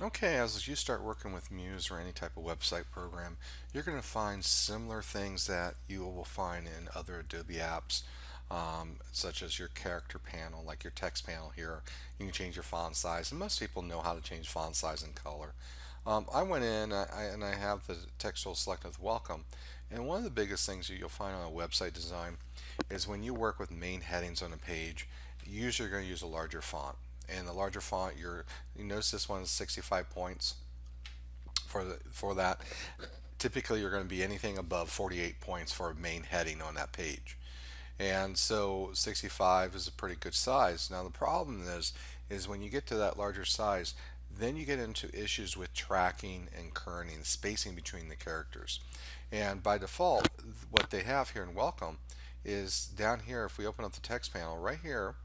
Okay, as you start working with Muse or any type of website program, you're going to find similar things that you will find in other Adobe apps, such as your character panel, like your text panel here. You can change your font size, and most people know how to change font size and color. I went in and I have the text tool selected with welcome. And one of the biggest things that you'll find on a website design is when you work with main headings on a page, usually you're going to use a larger font. And the larger font, you notice this one is 65 points for that. Typically, you're going to be anything above 48 points for a main heading on that page. And so 65 is a pretty good size. Now the problem is when you get to that larger size, then you get into issues with tracking and kerning, spacing between the characters. And by default, what they have here in welcome is down here, if we open up the text panel right here,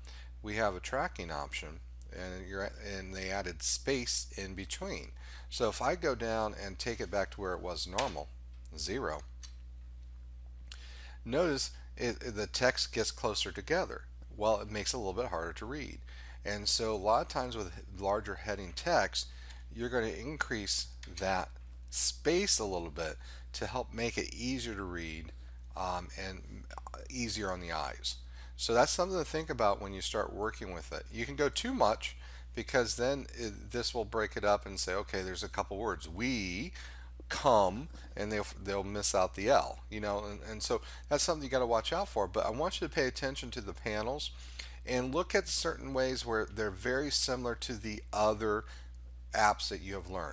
we have a tracking option, and they added space in between. So if I go down and take it back to where it was normal, 0, notice the text gets closer together. Well, it makes it a little bit harder to read. And so a lot of times with larger heading text, you're going to increase that space a little bit to help make it easier to read, and easier on the eyes. So that's something to think about when you start working with it. You can go too much because then this will break it up and say, okay, there's a couple words. We come, and they'll miss out the L, and so that's something you got to watch out for. But I want you to pay attention to the panels and look at certain ways where they're very similar to the other apps that you have learned.